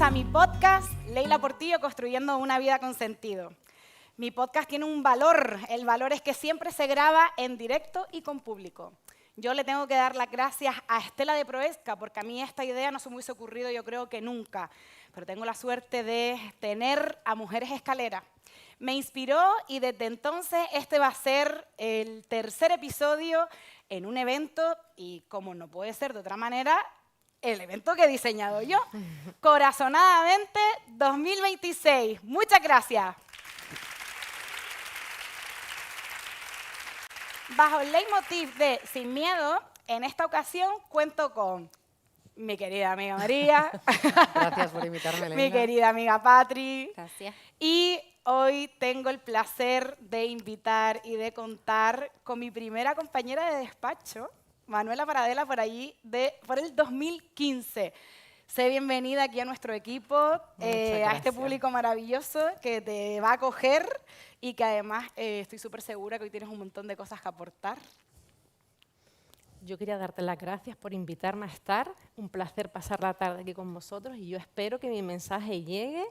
a mi podcast, Leila Portillo, Construyendo una vida con sentido. Mi podcast tiene un valor, el valor es que siempre se graba en directo y con público. Yo le tengo que dar las gracias a Estela de Proezca, porque a mí esta idea no se me hubiese ocurrido yo creo que nunca, pero tengo la suerte de tener a Mujeres Escalera. Me inspiró y desde entonces este va a ser el tercer episodio en un evento y como no puede ser de otra manera, el evento que he diseñado yo. Corazonadamente 2026. Muchas gracias. Bajo el leitmotiv de Sin Miedo, en esta ocasión cuento con mi querida amiga María. Gracias por invitarme, Leila. Mi querida amiga Patri. Gracias. Y hoy tengo el placer de invitar y de contar con mi primera compañera de despacho, Manuela Paradela, por el 2015. Sé bienvenida aquí a nuestro equipo, a este público maravilloso que te va a acoger y que además estoy súper segura que hoy tienes un montón de cosas que aportar. Yo quería darte las gracias por invitarme a estar. Un placer pasar la tarde aquí con vosotros y yo espero que mi mensaje llegue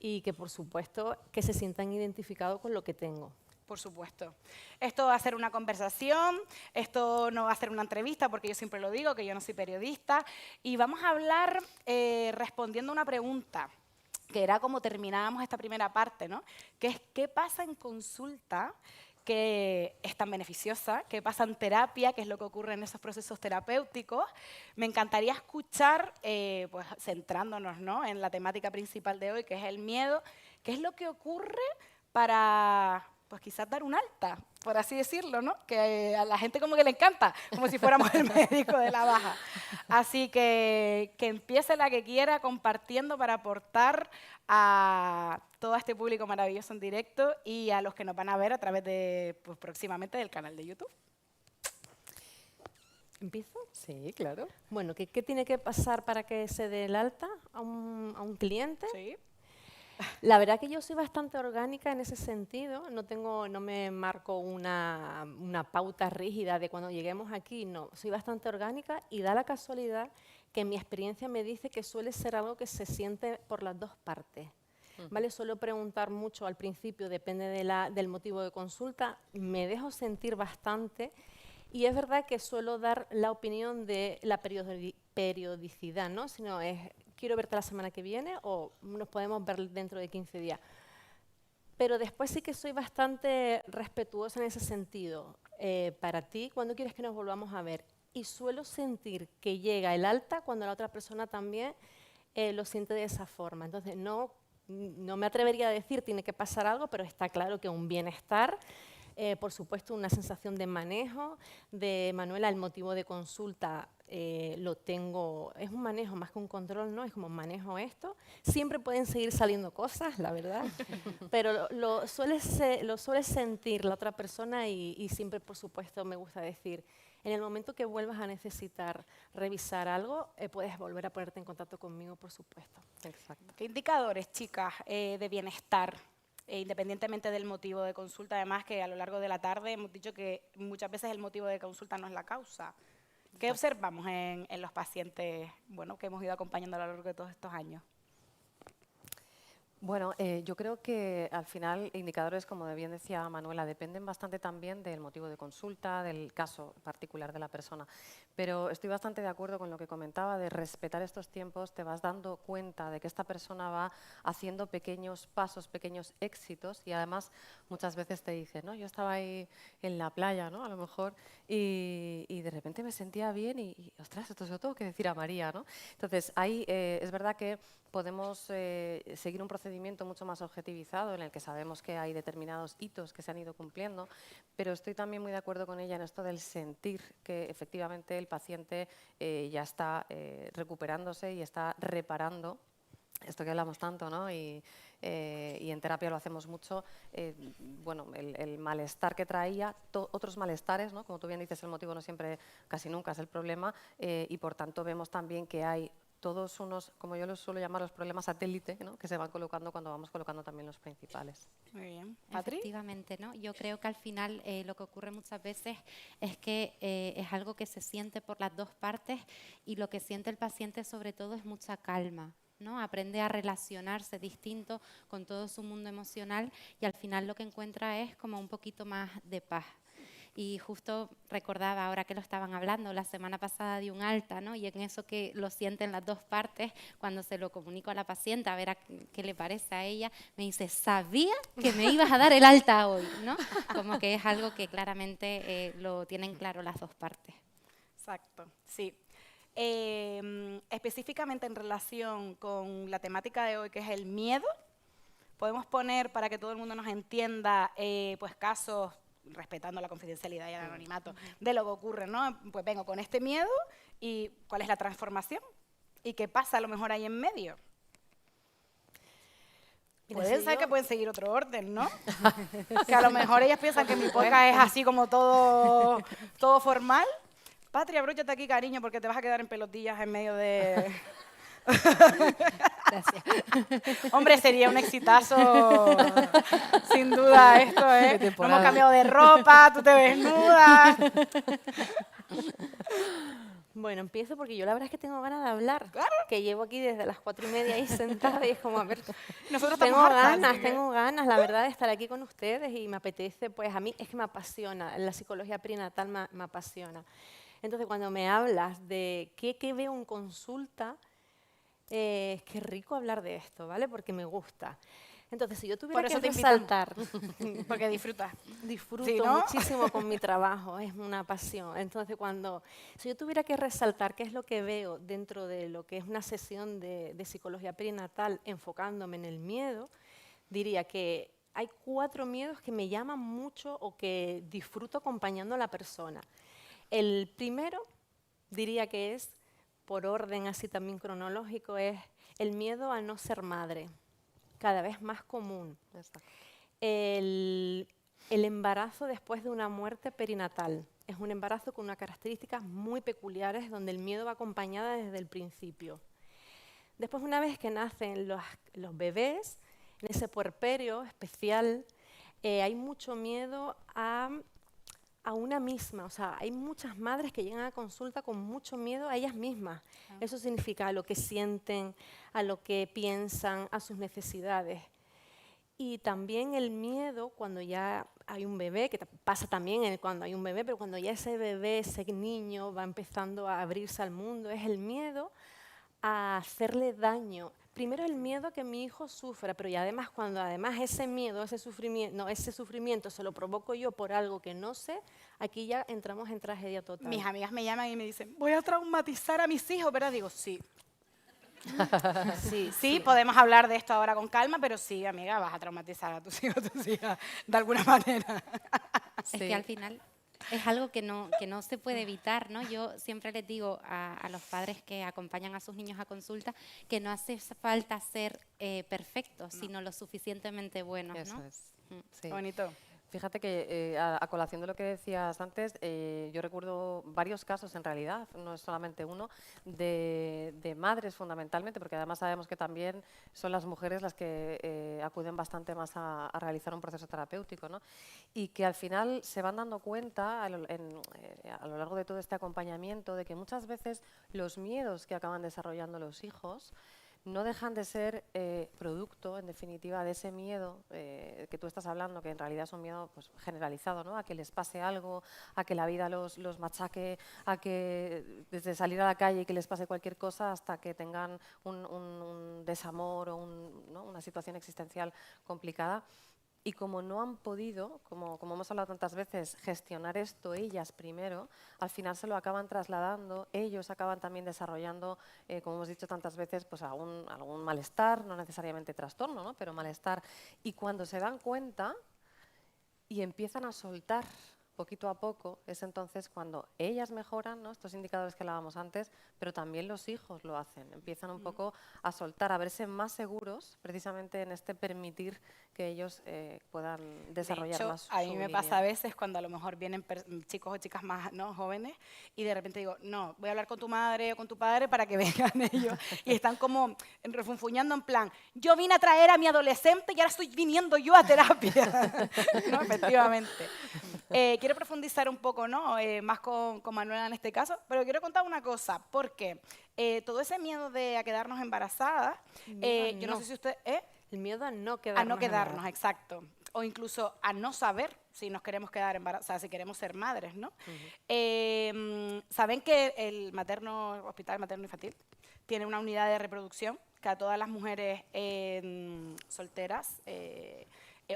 y que, por supuesto, que se sientan identificados con lo que tengo. Por supuesto. Esto va a ser una conversación, esto no va a ser una entrevista, porque yo siempre lo digo, que yo no soy periodista, y vamos a hablar respondiendo a una pregunta, que era como terminábamos esta primera parte, ¿no? Que es, ¿qué pasa en consulta que es tan beneficiosa? ¿Qué pasa en terapia? ¿Qué es lo que ocurre en esos procesos terapéuticos? Me encantaría escuchar, pues centrándonos, ¿no?, en la temática principal de hoy, que es el miedo. ¿Qué es lo que ocurre para, pues quizás dar un alta, por así decirlo, ¿no? Que a la gente como que le encanta, como si fuéramos el médico de la baja. Así que empiece la que quiera compartiendo para aportar a todo este público maravilloso en directo y a los que nos van a ver a través de, pues próximamente, del canal de YouTube. ¿Empiezo? Sí, claro. Bueno, ¿qué tiene que pasar para que se dé el alta a un cliente? Sí. La verdad que yo soy bastante orgánica en ese sentido, no me marco una pauta rígida de cuando lleguemos aquí, no, soy bastante orgánica y da la casualidad que mi experiencia me dice que suele ser algo que se siente por las dos partes. ¿Vale? Suelo preguntar mucho al principio, depende del motivo de consulta, me dejo sentir bastante y es verdad que suelo dar la opinión de la periodicidad, ¿no? Si no es, quiero verte la semana que viene o nos podemos ver dentro de 15 días. Pero después sí que soy bastante respetuosa en ese sentido. Para ti, ¿cuándo quieres que nos volvamos a ver? Y suelo sentir que llega el alta cuando la otra persona también lo siente de esa forma. Entonces, no me atrevería a decir tiene que pasar algo, pero está claro que un bienestar, por supuesto, una sensación de manejo. De Manuela, el motivo de consulta lo tengo, es un manejo más que un control, ¿no? Es como manejo esto. Siempre pueden seguir saliendo cosas, la verdad, pero lo suele sentir la otra persona y siempre, por supuesto, me gusta decir, en el momento que vuelvas a necesitar revisar algo, puedes volver a ponerte en contacto conmigo, por supuesto. Exacto. ¿Qué indicadores, chicas, de bienestar? Independientemente del motivo de consulta, además que a lo largo de la tarde hemos dicho que muchas veces el motivo de consulta no es la causa. ¿Qué observamos en los pacientes, bueno, que hemos ido acompañando a lo largo de todos estos años? Bueno, yo creo que al final indicadores, como bien decía Manuela, dependen bastante también del motivo de consulta, del caso particular de la persona. Pero estoy bastante de acuerdo con lo que comentaba de respetar estos tiempos, te vas dando cuenta de que esta persona va haciendo pequeños pasos, pequeños éxitos y además muchas veces te dice, no, yo estaba ahí en la playa, ¿no? A lo mejor, y de repente me sentía bien y ostras, esto se lo tengo que decir a María, ¿no? Entonces, ahí es verdad que podemos seguir un procedimiento mucho más objetivizado en el que sabemos que hay determinados hitos que se han ido cumpliendo, pero estoy también muy de acuerdo con ella en esto del sentir que efectivamente el paciente ya está recuperándose y está reparando. Esto que hablamos tanto, ¿no? Y en terapia lo hacemos mucho, bueno, el malestar que traía, otros malestares, ¿no? Como tú bien dices, el motivo no siempre, casi nunca es el problema, y por tanto vemos también que hay todos unos, como yo los suelo llamar, los problemas satélite, ¿no? Que se van colocando cuando vamos colocando también los principales. Muy bien. ¿Patri? Efectivamente, ¿no? Yo creo que al final lo que ocurre muchas veces es que es algo que se siente por las dos partes y lo que siente el paciente sobre todo es mucha calma. ¿no? Aprende a relacionarse distinto con todo su mundo emocional y al final lo que encuentra es como un poquito más de paz. Y justo recordaba, ahora que lo estaban hablando, la semana pasada de un alta, ¿no? Y en eso que lo sienten las dos partes, cuando se lo comunico a la paciente, a ver qué le parece a ella, me dice, sabía que me ibas a dar el alta hoy, ¿no? Como que es algo que claramente lo tienen claro las dos partes. Exacto, sí. Específicamente en relación con la temática de hoy, que es el miedo, podemos poner, para que todo el mundo nos entienda, pues casos, respetando la confidencialidad y el anonimato, de lo que ocurre, ¿no? Pues vengo con este miedo y ¿cuál es la transformación? ¿Y qué pasa a lo mejor ahí en medio? Pueden ser que pueden seguir otro orden, ¿no? Que a lo mejor ellas piensan que mi podcast es así como todo formal. Patria, abróchate aquí, cariño, porque te vas a quedar en pelotillas en medio de... Gracias. Hombre, sería un exitazo, sin duda, esto, ¿eh? No hemos cambiado de ropa, tú te desnudas. Bueno, empiezo porque yo la verdad es que tengo ganas de hablar. Claro. Que llevo aquí desde las 4:30 ahí sentada y es como, a ver, Nosotros tengo estamos hartas, ganas, así que- tengo ganas, la verdad, de estar aquí con ustedes y me apetece, pues a mí es que me apasiona, la psicología perinatal me apasiona. Entonces, cuando me hablas de qué veo en consulta, qué rico hablar de esto, ¿vale? Porque me gusta. Entonces, si yo tuviera Por que eso te invitan. resaltar, Porque disfrutas. disfruto Sí, ¿no? muchísimo con mi trabajo, es una pasión. Entonces, si yo tuviera que resaltar qué es lo que veo dentro de lo que es una sesión de psicología perinatal enfocándome en el miedo, diría que hay 4 miedos que me llaman mucho o que disfruto acompañando a la persona. El primero, diría que es, por orden así también cronológico, es el miedo a no ser madre, cada vez más común. El embarazo después de una muerte perinatal. Es un embarazo con unas características muy peculiares donde el miedo va acompañada desde el principio. Después, una vez que nacen los bebés, en ese puerperio especial, hay mucho miedo a una misma. O sea, hay muchas madres que llegan a consulta con mucho miedo a ellas mismas. Eso significa a lo que sienten, a lo que piensan, a sus necesidades. Y también el miedo cuando ya hay un bebé, que pasa también cuando hay un bebé, pero cuando ya ese bebé, ese niño va empezando a abrirse al mundo, es el miedo a hacerle daño. Primero el miedo a que mi hijo sufra, pero y además cuando ese miedo, ese sufrimiento se lo provoco yo por algo que no sé, aquí ya entramos en tragedia total. Mis amigas me llaman y me dicen, voy a traumatizar a mis hijos, ¿verdad? Digo, sí. Sí, podemos hablar de esto ahora con calma, pero sí, amiga, vas a traumatizar a tus hijos, tus hijas, de alguna manera. Es que al final es algo que no se puede evitar, ¿no? Yo siempre les digo a los padres que acompañan a sus niños a consulta que no hace falta ser perfectos, sino lo suficientemente buenos, Eso ¿no? es. Sí. Qué bonito. Fíjate que a colación de lo que decías antes, yo recuerdo varios casos en realidad, no es solamente uno, de madres fundamentalmente, porque además sabemos que también son las mujeres las que acuden bastante más a realizar un proceso terapéutico, ¿no? Y que al final se van dando cuenta a lo largo de todo este acompañamiento de que muchas veces los miedos que acaban desarrollando los hijos no dejan de ser producto, en definitiva, de ese miedo que tú estás hablando, que en realidad es un miedo pues, generalizado, ¿no? A que les pase algo, a que la vida los machaque, a que desde salir a la calle y que les pase cualquier cosa hasta que tengan un desamor o ¿no? una situación existencial complicada. Y como no han podido, como hemos hablado tantas veces, gestionar esto ellas primero, al final se lo acaban trasladando, ellos acaban también desarrollando, como hemos dicho tantas veces, pues algún malestar, no necesariamente trastorno, ¿no? Pero malestar. Y cuando se dan cuenta y empiezan a soltar poquito a poco, es entonces cuando ellas mejoran, ¿no? Estos indicadores que hablábamos antes, pero también los hijos lo hacen, empiezan un poco a soltar, a verse más seguros precisamente en este permitir que ellos puedan desarrollar de hecho, más a mí su me línea. pasa a veces cuando a lo mejor vienen chicos o chicas más ¿no? jóvenes y de repente digo, no, voy a hablar con tu madre o con tu padre para que vengan ellos y están como refunfuñando en plan, yo vine a traer a mi adolescente y ahora estoy viniendo yo a terapia. ¿No? Efectivamente. Quiero profundizar un poco, ¿no? Más con Manuela en este caso, pero quiero contar una cosa, porque todo ese miedo de a quedarnos embarazadas, yo no sé si usted... El miedo a no A quedarnos no quedarnos, embarazadas. exacto. O incluso a no saber si nos queremos quedar embarazadas, si queremos ser madres, ¿no? Saben que el Hospital Materno Infantil tiene una unidad de reproducción que a todas las mujeres solteras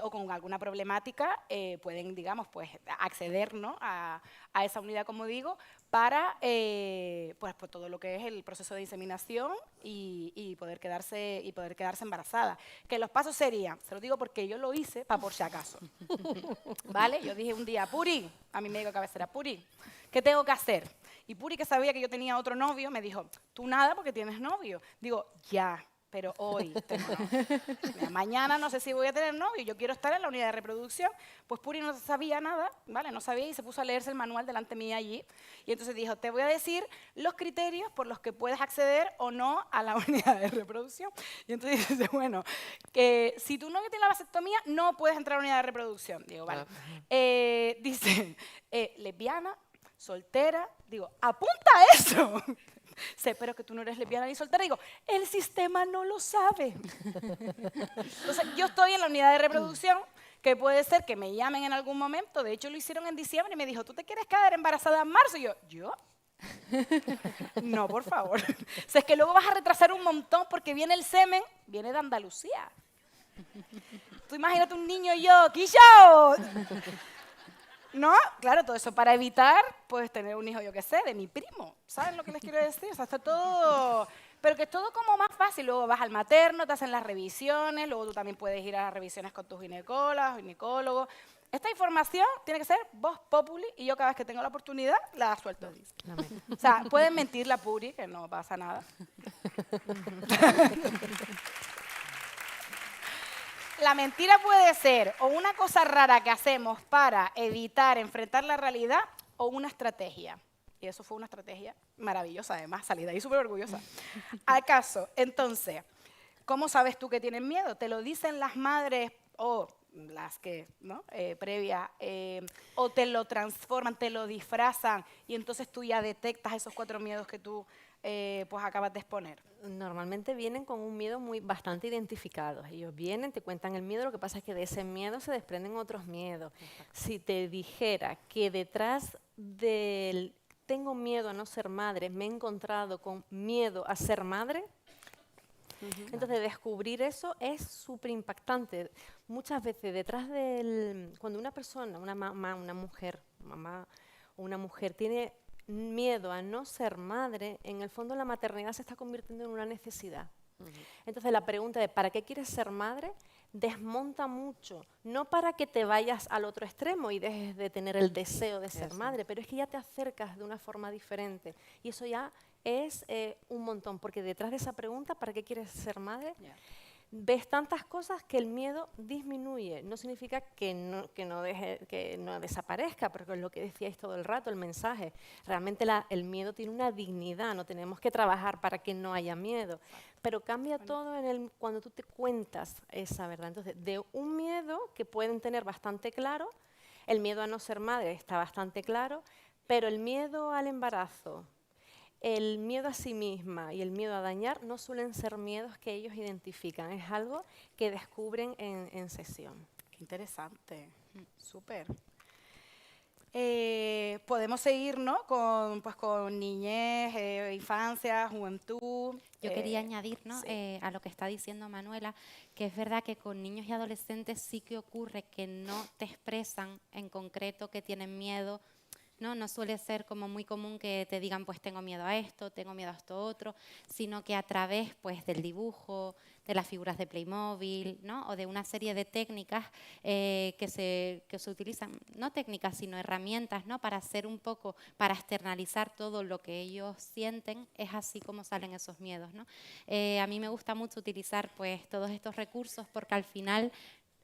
o con alguna problemática pueden, digamos, pues acceder, ¿no? a esa unidad, como digo, para pues todo lo que es el proceso de inseminación y poder quedarse embarazada. Que los pasos serían, se lo digo porque yo lo hice para por si acaso, ¿vale? Yo dije un día, Puri, a mi médico de cabecera, Puri, ¿qué tengo que hacer? Y Puri, que sabía que yo tenía otro novio, me dijo, tú nada porque tienes novio. Digo, ya, pero hoy tengo novio. Mira, mañana no sé si voy a tener novio, yo quiero estar en la unidad de reproducción. Pues Puri no sabía nada, ¿vale? No sabía y se puso a leerse el manual delante mía allí. Y entonces dijo, te voy a decir los criterios por los que puedes acceder o no a la unidad de reproducción. Y entonces dice, bueno, que si tu novio tiene la vasectomía, no puedes entrar a la unidad de reproducción. Digo, vale. Dice, lesbiana, soltera, digo, apunta a eso. Sé, pero que tú no eres lesbiana ni soltera. Digo, el sistema no lo sabe. Entonces, yo estoy en la unidad de reproducción, que puede ser que me llamen en algún momento. De hecho, lo hicieron en diciembre y me dijo, ¿tú te quieres quedar embarazada en marzo? Y yo, no, por favor. O sea, es que luego vas a retrasar un montón porque viene el semen, viene de Andalucía. Tú imagínate un niño y yo, ¡Quillo! ¿No? Claro, todo eso para evitar, pues, tener un hijo, yo qué sé, de mi primo. ¿Saben lo que les quiero decir? O sea, está todo... Pero que es todo como más fácil. Luego vas al materno, te hacen las revisiones, luego tú también puedes ir a las revisiones con tus ginecólogos. Esta información tiene que ser voz populi y yo cada vez que tengo la oportunidad la suelto. O sea, pueden mentir la Puri, que no pasa nada. La mentira puede ser o una cosa rara que hacemos para evitar enfrentar la realidad o una estrategia. Y eso fue una estrategia maravillosa, además, salí de ahí súper orgullosa. ¿Acaso? Entonces, ¿cómo sabes tú que tienen miedo? ¿Te lo dicen las madres o las que, ¿no? Previas, o te lo transforman, te lo disfrazan y entonces tú ya detectas esos 4 miedos que tú pues acabas de exponer? Normalmente vienen con un miedo bastante identificado. Ellos vienen, te cuentan el miedo, lo que pasa es que de ese miedo se desprenden otros miedos. Si te dijera que detrás del tengo miedo a no ser madre, me he encontrado con miedo a ser madre, entonces descubrir eso es súper impactante. Muchas veces detrás cuando una persona, una mamá, una mujer o una mujer tiene miedo a no ser madre, en el fondo la maternidad se está convirtiendo en una necesidad. Entonces la pregunta de ¿para qué quieres ser madre? Desmonta mucho, no para que te vayas al otro extremo y dejes de tener el deseo de ser madre, pero es que ya te acercas de una forma diferente y eso ya es un montón, porque detrás de esa pregunta, ¿para qué quieres ser madre? Ves tantas cosas que el miedo disminuye. No significa que no desaparezca, porque es lo que decíais todo el rato, el mensaje. Realmente el miedo tiene una dignidad, no tenemos que trabajar para que no haya miedo. Pero cambia todo cuando tú te cuentas esa verdad. Entonces, de un miedo que pueden tener bastante claro, el miedo a no ser madre está bastante claro, pero el miedo al embarazo, el miedo a sí misma y el miedo a dañar no suelen ser miedos que ellos identifican, es algo que descubren en sesión. Qué interesante, súper. Podemos seguir, ¿no? con niñez, infancia, juventud. Yo quería añadir, ¿no? Sí. A lo que está diciendo Manuela, que es verdad que con niños y adolescentes sí que ocurre que no te expresan en concreto que tienen miedo. No suele ser como muy común que te digan, pues tengo miedo a esto, tengo miedo a esto otro, sino que a través pues, del dibujo, de las figuras de Playmobil, ¿no? O de una serie de técnicas que se utilizan, no técnicas, sino herramientas, ¿no? Para hacer un poco, para externalizar todo lo que ellos sienten, es así como salen esos miedos, ¿no? A mí me gusta mucho utilizar pues, todos estos recursos porque al final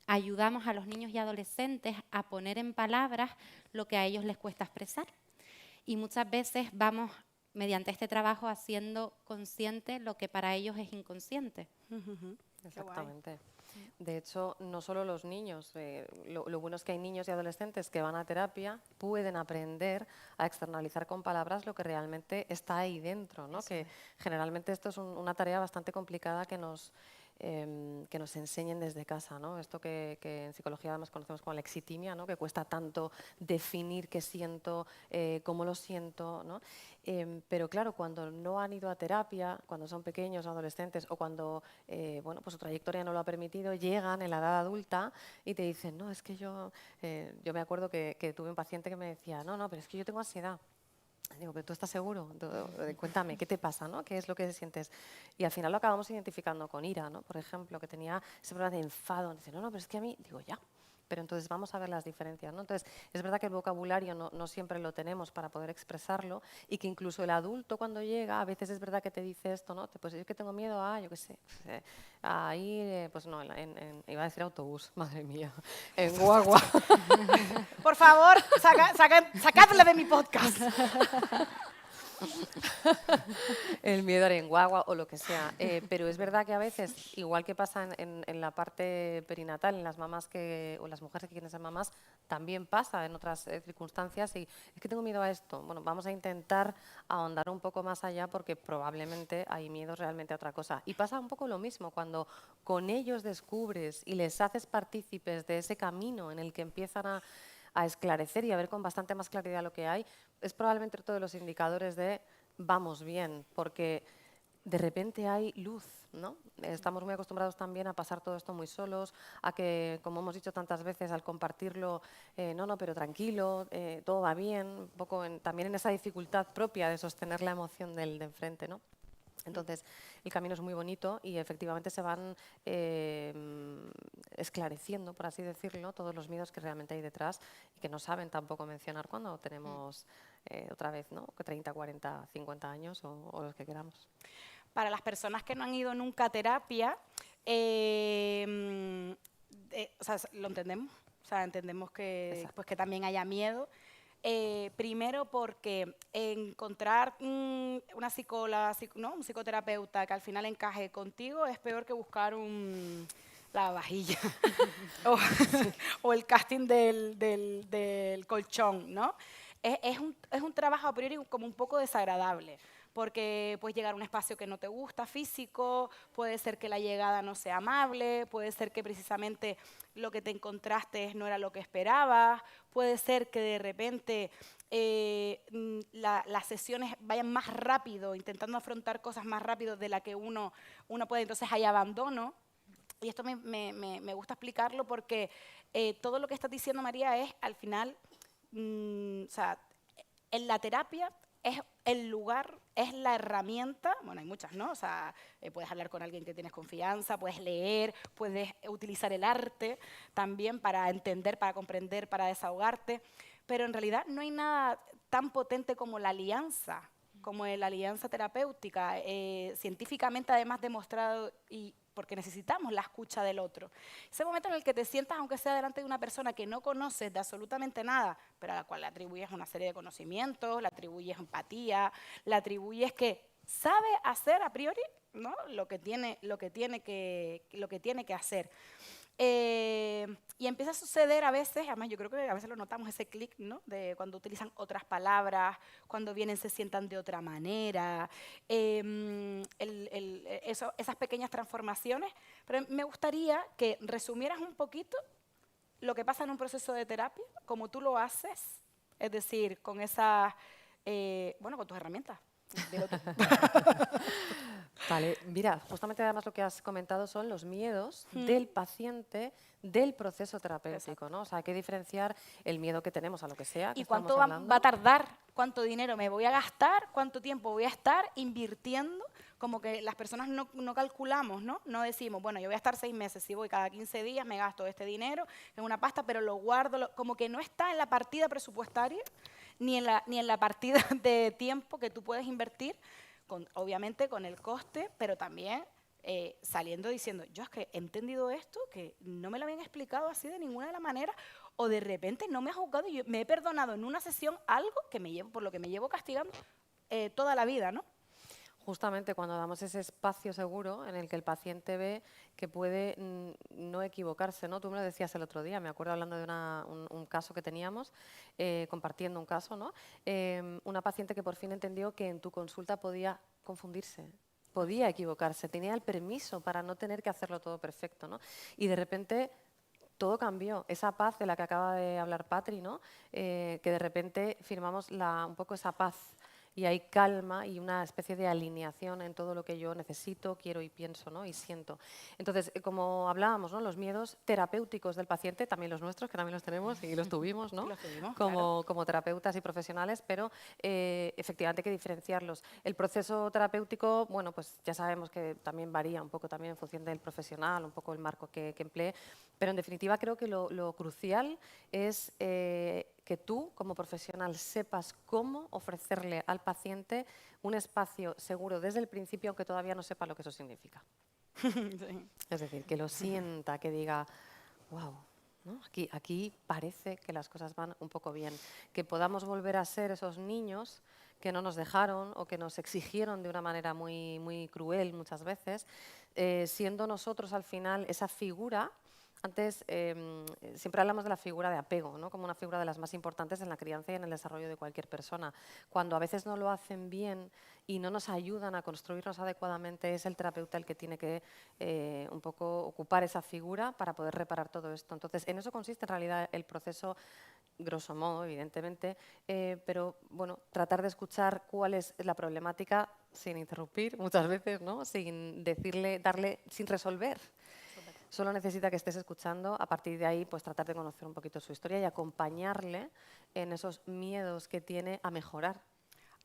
ayudamos a los niños y adolescentes a poner en palabras lo que a ellos les cuesta expresar. Y muchas veces vamos, mediante este trabajo, haciendo consciente lo que para ellos es inconsciente. Exactamente. De hecho, no solo los niños, lo bueno es que hay niños y adolescentes que van a terapia, pueden aprender a externalizar con palabras lo que realmente está ahí dentro, ¿no? Que generalmente esto es una tarea bastante complicada que nos enseñen desde casa, ¿no? Esto que en psicología además conocemos como la exitimia, ¿no? Que cuesta tanto definir qué siento, cómo lo siento, ¿no? Pero claro, cuando no han ido a terapia, cuando son pequeños, adolescentes, o cuando bueno, pues su trayectoria no lo ha permitido, llegan en la edad adulta y te dicen, no, es que yo me acuerdo que tuve un paciente que me decía, no, pero es que yo tengo ansiedad. Digo, pero ¿tú estás seguro? Cuéntame, ¿qué te pasa? ¿No? ¿Qué es lo que sientes? Y al final lo acabamos identificando con ira, ¿no? Por ejemplo, que tenía ese problema de enfado. Dice, no, pero es que a mí, digo, ya. Pero entonces vamos a ver las diferencias, ¿no? Entonces, es verdad que el vocabulario no siempre lo tenemos para poder expresarlo y que incluso el adulto cuando llega, a veces es verdad que te dice esto, ¿no? Pues yo que tengo miedo a, yo qué sé, a ir, pues no, iba a decir autobús, madre mía, en guagua. Por favor, sacadle de mi podcast. El miedo a ir en guagua o lo que sea. Pero es verdad que a veces, igual que pasa en la parte perinatal, en las mamás o las mujeres que quieren ser mamás, también pasa en otras circunstancias y es que tengo miedo a esto. Bueno, vamos a intentar ahondar un poco más allá porque probablemente hay miedos realmente a otra cosa. Y pasa un poco lo mismo cuando con ellos descubres y les haces partícipes de ese camino en el que empiezan a esclarecer y a ver con bastante más claridad lo que hay, es probablemente otro de los indicadores de vamos bien, porque de repente hay luz, ¿no? Estamos muy acostumbrados también a pasar todo esto muy solos, a que, como hemos dicho tantas veces, al compartirlo, no, pero tranquilo, todo va bien, un poco también en esa dificultad propia de sostener la emoción del de enfrente, ¿no? Entonces, el camino es muy bonito y efectivamente se van esclareciendo, por así decirlo, todos los miedos que realmente hay detrás y que no saben tampoco mencionar cuando tenemos otra vez, ¿no? 30, 40, 50 años o los que queramos. Para las personas que no han ido nunca a terapia, o sea, lo entendemos. O sea, entendemos que, pues, que también haya miedo. Primero porque encontrar una psicóloga, ¿no? Un psicoterapeuta que al final encaje contigo es peor que buscar la vajilla o el casting del colchón, ¿no? Es un trabajo a priori como un poco desagradable, porque puedes llegar a un espacio que no te gusta, físico, puede ser que la llegada no sea amable, puede ser que precisamente lo que te encontraste no era lo que esperabas, puede ser que de repente las sesiones vayan más rápido, intentando afrontar cosas más rápido de la que uno puede, entonces hay abandono. Y esto me gusta explicarlo porque todo lo que estás diciendo, María, es al final, o sea, en la terapia es el lugar, es la herramienta, bueno, hay muchas, ¿no? O sea, puedes hablar con alguien que tienes confianza, puedes leer, puedes utilizar el arte también para entender, para comprender, para desahogarte, pero en realidad no hay nada tan potente como la alianza terapéutica, científicamente además demostrado y porque necesitamos la escucha del otro. Ese momento en el que te sientas, aunque sea delante de una persona que no conoces de absolutamente nada, pero a la cual le atribuyes una serie de conocimientos, le atribuyes empatía, le atribuyes que sabe hacer a priori, ¿no? lo que tiene que hacer. Y empieza a suceder a veces, además yo creo que a veces lo notamos, ese clic, ¿no? De cuando utilizan otras palabras, cuando vienen se sientan de otra manera, esas pequeñas transformaciones. Pero me gustaría que resumieras un poquito lo que pasa en un proceso de terapia, como tú lo haces, es decir, con esas, bueno, con tus herramientas. Vale, mira, justamente además lo que has comentado son los miedos del paciente del proceso terapéutico, ¿no? O sea, hay que diferenciar el miedo que tenemos a lo que sea. ¿Y cuánto va a tardar? ¿Cuánto dinero me voy a gastar? ¿Cuánto tiempo voy a estar invirtiendo? Como que las personas no calculamos, ¿no? No decimos, bueno, yo voy a estar 6 meses, si voy cada 15 días me gasto este dinero en una pasta, pero lo guardo, como que no está en la partida presupuestaria ni en la partida de tiempo que tú puedes invertir, obviamente con el coste, pero también saliendo diciendo, yo es que he entendido esto, que no me lo habían explicado así de ninguna de las maneras, o de repente no me ha juzgado y yo me he perdonado en una sesión algo que por lo que me llevo castigando toda la vida, ¿no? Justamente cuando damos ese espacio seguro en el que el paciente ve que puede no equivocarse, ¿no? Tú me lo decías el otro día, me acuerdo hablando de un caso que teníamos, compartiendo un caso, ¿no? Una paciente que por fin entendió que en tu consulta podía confundirse, podía equivocarse, tenía el permiso para no tener que hacerlo todo perfecto, ¿no? Y de repente todo cambió, esa paz de la que acaba de hablar Patri, ¿no? Que de repente firmamos un poco esa paz y hay calma y una especie de alineación en todo lo que yo necesito, quiero y pienso, ¿no? Y siento. Entonces, como hablábamos, ¿no? Los miedos terapéuticos del paciente, también los nuestros, que también los tenemos y los tuvimos, ¿no? Los tuvimos, como terapeutas y profesionales, pero efectivamente hay que diferenciarlos. El proceso terapéutico, bueno, pues ya sabemos que también varía un poco también en función del profesional, un poco el marco que emplee, pero en definitiva creo que lo crucial es que tú, como profesional, sepas cómo ofrecerle al paciente un espacio seguro desde el principio, aunque todavía no sepa lo que eso significa. Sí. Es decir, que lo sienta, que diga, wow, ¿no? Aquí parece que las cosas van un poco bien. Que podamos volver a ser esos niños que no nos dejaron o que nos exigieron de una manera muy, muy cruel muchas veces, siendo nosotros al final esa figura. Antes siempre hablamos de la figura de apego, ¿no? Como una figura de las más importantes en la crianza y en el desarrollo de cualquier persona. Cuando a veces no lo hacen bien y no nos ayudan a construirnos adecuadamente, es el terapeuta el que tiene que un poco ocupar esa figura para poder reparar todo esto. Entonces, en eso consiste en realidad el proceso, grosso modo, evidentemente, pero bueno, tratar de escuchar cuál es la problemática sin interrumpir muchas veces, ¿no? Sin sin resolver. Solo necesita que estés escuchando, a partir de ahí pues tratar de conocer un poquito su historia y acompañarle en esos miedos que tiene a mejorar.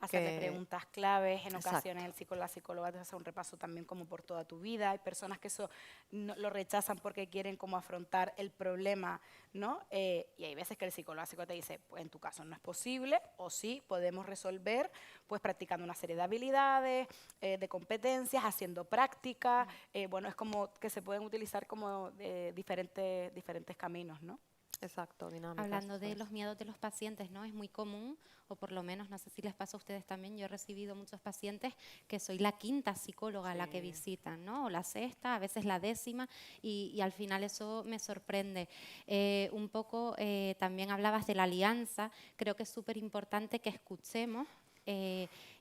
Hacerle preguntas claves, en Exacto. ocasiones la psicóloga te hace un repaso también como por toda tu vida. Hay personas que eso lo rechazan porque quieren como afrontar el problema, ¿no? Y hay veces que el psicólogo te dice, pues en tu caso no es posible, o sí, podemos resolver pues practicando una serie de habilidades, de competencias, haciendo práctica. Bueno, es como que se pueden utilizar como diferentes caminos, ¿no? Exacto, dinámicas. Hablando de pues. los miedos de los pacientes, ¿no? Es muy común, o por lo menos, no sé si les pasa a ustedes también, yo he recibido muchos pacientes que soy la quinta psicóloga a la que visitan, ¿no? O la sexta, a veces la décima, y al final eso me sorprende. Un poco, también hablabas de la alianza, creo que es súper importante que escuchemos,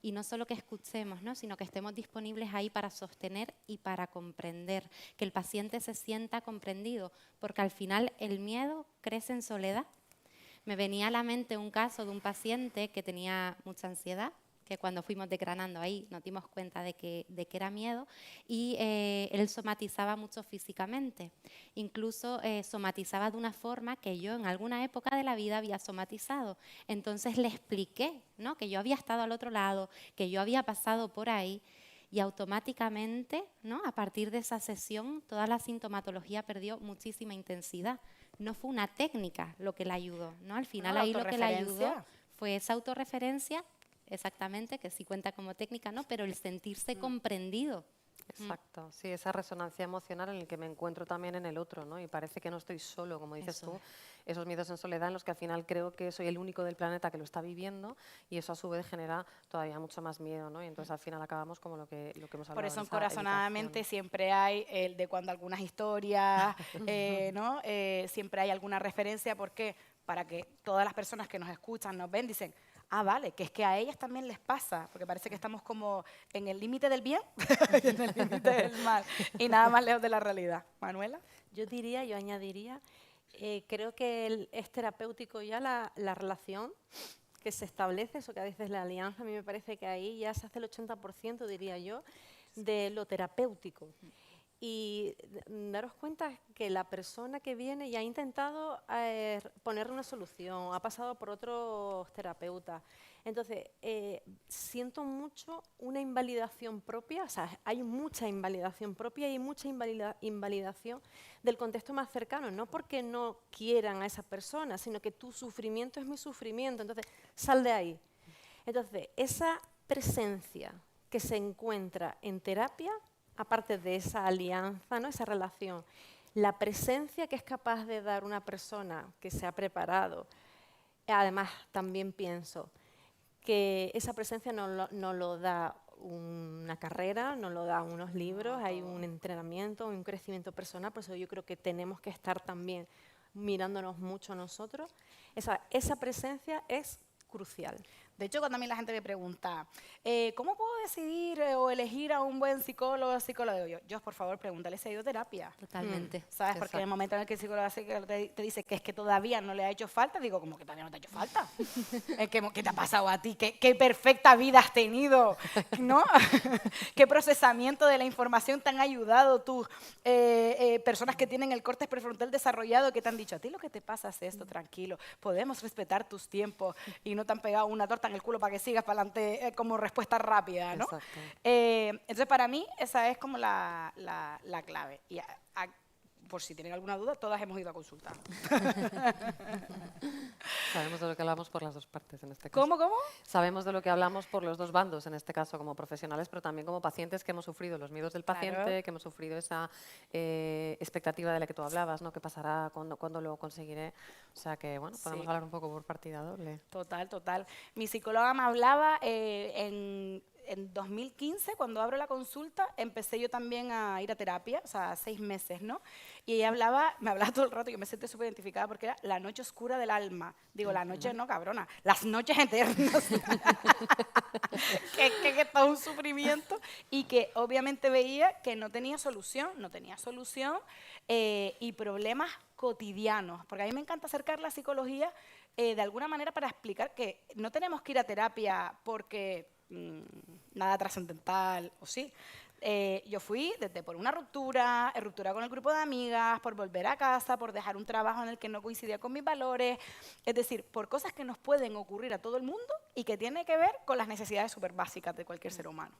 y no solo que escuchemos, ¿no? Sino que estemos disponibles ahí para sostener y para comprender, que el paciente se sienta comprendido, porque al final el miedo crece en soledad. Me venía a la mente un caso de un paciente que tenía mucha ansiedad, que cuando fuimos desgranando ahí nos dimos cuenta de que era miedo, y él somatizaba mucho físicamente. Incluso somatizaba de una forma que yo en alguna época de la vida había somatizado. Entonces le expliqué, ¿no? Que yo había estado al otro lado, que yo había pasado por ahí, y automáticamente, ¿no? A partir de esa sesión, toda la sintomatología perdió muchísima intensidad. No fue una técnica lo que le ayudó, ¿no? Al final No, la ahí lo que le ayudó autorreferencia. fue esa autorreferencia, exactamente, que sí cuenta como técnica, ¿no? Pero el sentirse comprendido. Exacto, sí, esa resonancia emocional en la que me encuentro también en el otro, ¿no? Y parece que no estoy solo, como dices Eso tú, esos miedos en soledad en los que al final creo que soy el único del planeta que lo está viviendo y eso a su vez genera todavía mucho más miedo, ¿no? Y entonces al final acabamos como lo que hemos hablado. Por eso, en esa encorazonadamente, evitación. siempre hay el de cuando algunas historias, ¿no? Siempre hay alguna referencia, porque para que todas las personas que nos escuchan, nos ven, dicen, ah, vale, que es que a ellas también les pasa, porque parece que estamos como en el límite del bien y en el límite del mal, y nada más lejos de la realidad. Manuela. Yo añadiría, creo que es terapéutico ya la relación que se establece, eso que a veces la alianza, a mí me parece que ahí ya se hace el 80%, diría yo, de lo terapéutico. Y daros cuenta que la persona que viene ya ha intentado ponerle una solución, ha pasado por otros terapeutas. Entonces, siento mucho una invalidación propia, o sea, hay mucha invalidación propia y mucha invalidación del contexto más cercano, no porque no quieran a esa persona, sino que tu sufrimiento es mi sufrimiento, entonces sal de ahí. Entonces, esa presencia que se encuentra en terapia, aparte de esa alianza, ¿no? Esa relación, la presencia que es capaz de dar una persona que se ha preparado, además también pienso que esa presencia no lo da una carrera, nos lo dan unos libros, hay un entrenamiento, un crecimiento personal, por eso yo creo que tenemos que estar también mirándonos mucho nosotros. Esa presencia es crucial. De hecho, cuando a mí la gente me pregunta, ¿cómo puedo decidir o elegir a un buen psicólogo o psicóloga? Yo, por favor, pregúntale si ha ido a terapia. Totalmente. ¿Sabes? Porque en el momento en el que el psicólogo te dice que es que todavía no le ha hecho falta, digo, ¿cómo que todavía no te ha hecho falta? ¿Qué te ha pasado a ti? ¿Qué perfecta vida has tenido? ¿No? ¿Qué procesamiento de la información te han ayudado tus personas que tienen el córtex prefrontal desarrollado, que te han dicho, a ti lo que te pasa es esto, tranquilo, podemos respetar tus tiempos y no te han pegado una torta en el culo para que sigas para adelante como respuesta rápida, ¿no? Exacto. Entonces, para mí, esa es como la clave. Y por si tienen alguna duda, todas hemos ido a consultar. Sabemos de lo que hablamos por las dos partes en este caso. ¿Cómo? Sabemos de lo que hablamos por los dos bandos, en este caso como profesionales, pero también como pacientes que hemos sufrido los miedos del paciente, Claro. que hemos sufrido esa expectativa de la que tú hablabas, ¿no? ¿Qué pasará? ¿Cuándo lo conseguiré? O sea que, bueno, podemos Sí. hablar un poco por partida doble. Total. Mi psicóloga me hablaba en 2015, cuando abro la consulta, empecé yo también a ir a terapia, o sea, 6 meses, ¿no? Y ella me hablaba todo el rato, y yo me sentí súper identificada porque era la noche oscura del alma. Digo, la noche no, cabrona, las noches eternas. que todo un sufrimiento y que obviamente veía que no tenía solución y problemas cotidianos, porque a mí me encanta acercar la psicología de alguna manera para explicar que no tenemos que ir a terapia porque nada trascendental, o sí. Yo fui desde por una ruptura con el grupo de amigas, por volver a casa, por dejar un trabajo en el que no coincidía con mis valores, es decir, por cosas que nos pueden ocurrir a todo el mundo y que tiene que ver con las necesidades súper básicas de cualquier ser humano.